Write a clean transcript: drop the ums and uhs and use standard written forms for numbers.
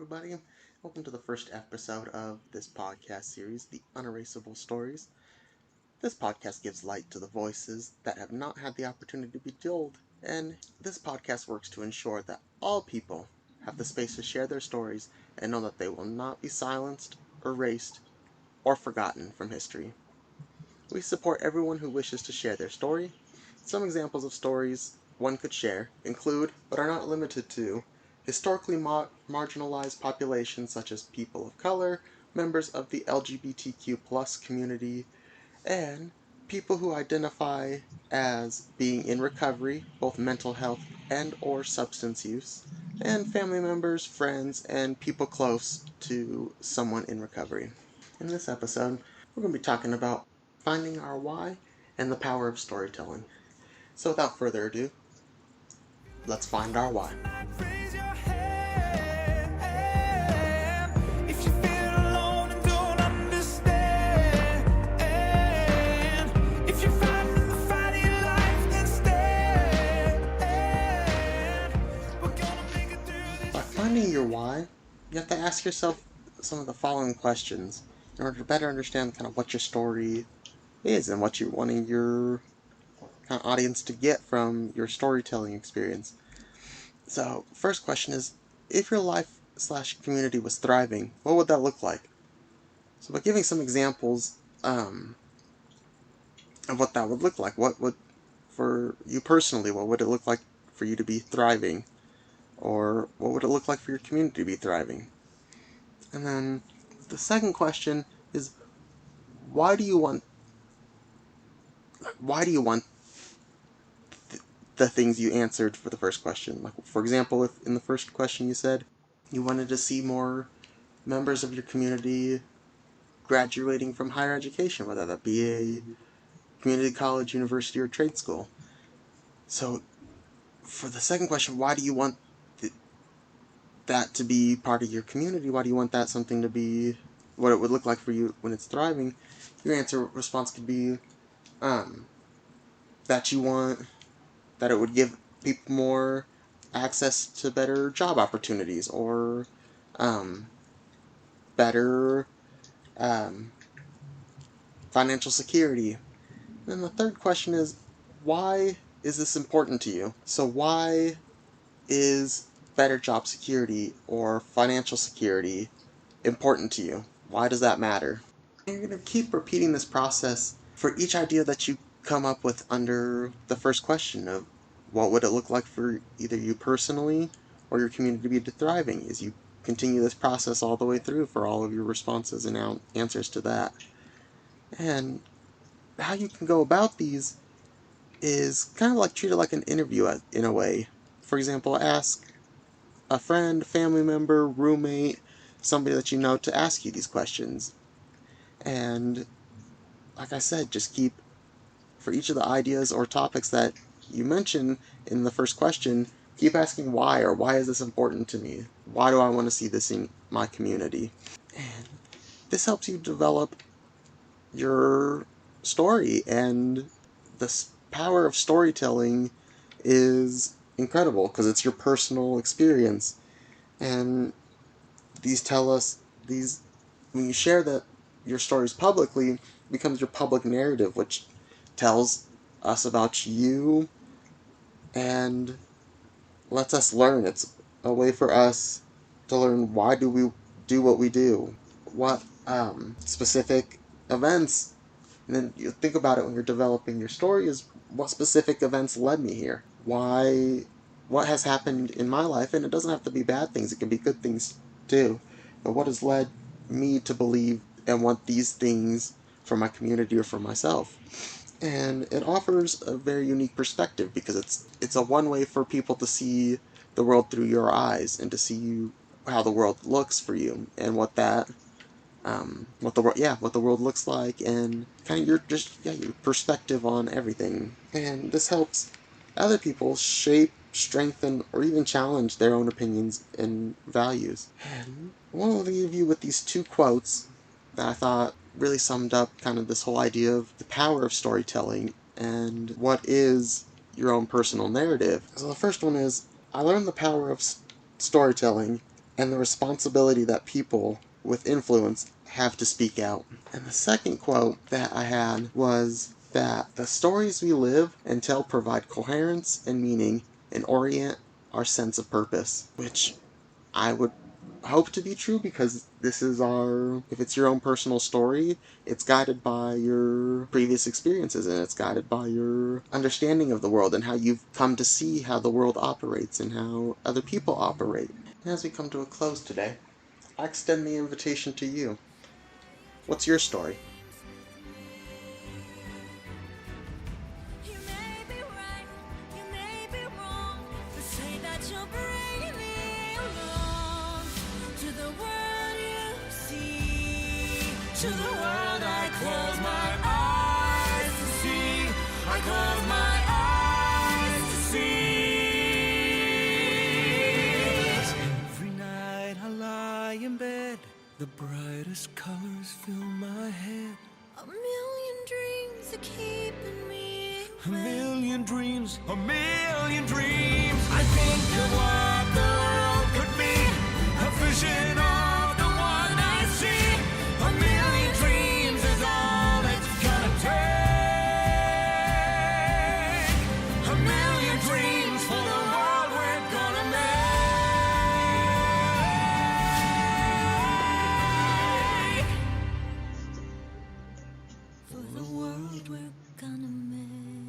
everybody. Welcome to the first episode of this podcast series, the Un-Erasable Stories. This podcast gives light to the voices that have not had the opportunity to be told, and this podcast works to ensure that all people have the space to share their stories and know that they will not be silenced, erased, or forgotten from history. We support everyone who wishes to share their story. Some examples of stories one could share include, but are not limited to, historically marginalized populations such as people of color, members of the LGBTQ+ community, and people who identify as being in recovery, both mental health and or substance use, and family members, friends, and people close to someone in recovery. In this episode, we're going to be talking about finding our why and the power of storytelling. So without further ado, let's find our why. By finding your why, you have to ask yourself some of the following questions in order to better understand kind of what your story is and what you're wanting your kind of audience to get from your storytelling experience. So, first question is, if your life/community was thriving, what would that look like? So by giving some examples of what that would look like, what would, for you personally, what would it look like for you to be thriving? Or what would it look like for your community to be thriving? And then the second question is, why do you want the things you answered for the first question? Like, for example, if in the first question you said you wanted to see more members of your community graduating from higher education, whether that be a community college, university, or trade school. So for the second question, why do you want that to be part of your community? Why do you want that something to be what it would look like for you when it's thriving? Your response could be that you want that it would give people more access to better job opportunities or better financial security. And then the third question is, why is this important to you? So why is better job security or financial security important to you? Why does that matter? And you're going to keep repeating this process for each idea that you come up with under the first question of what would it look like for either you personally or your community to be thriving, as you continue this process all the way through for all of your responses and answers to that. And how you can go about these is kind of like treat it like an interview in a way. For example, ask a friend, family member, roommate, somebody that you know to ask you these questions. And like I said, just keep, for each of the ideas or topics that you mention in the first question, keep asking why, or why is this important to me? Why do I want to see this in my community? And this helps you develop your story, and the power of storytelling is incredible because it's your personal experience. And when you share that your stories publicly, it becomes your public narrative, which tells us about you and lets us learn. It's a way for us to learn, why do we do what we do, what specific events. And then you think about it when you're developing your story, is what specific events led me here? What has happened in my life? And it doesn't have to be bad things, it can be good things too. But what has led me to believe and want these things for my community or for myself? And it offers a very unique perspective because it's a one way for people to see the world through your eyes and to see how the world looks for you and what the world looks like, and kind of your perspective on everything. And this helps other people shape, strengthen, or even challenge their own opinions and values. And I want to leave you with these two quotes that I thought really summed up kind of this whole idea of the power of storytelling and what is your own personal narrative. So the first one is, I learned the power of storytelling and the responsibility that people with influence have to speak out. And the second quote that I had was that the stories we live and tell provide coherence and meaning and orient our sense of purpose, which I would hope to be true, because this is if it's your own personal story, it's guided by your previous experiences, and it's guided by your understanding of the world and how you've come to see how the world operates and how other people operate. And as we come to a close today, I extend the invitation to you. What's your story? To the world I close my eyes to see. I close my eyes to see. Every night I lie in bed, the brightest colors fill my head. A million dreams are keeping me A million dreams, a million dreams. I think of what the world could be, a vision of the one I see. A million dreams is all it's gonna take. A million dreams for the world we're gonna make. for the world we're gonna make.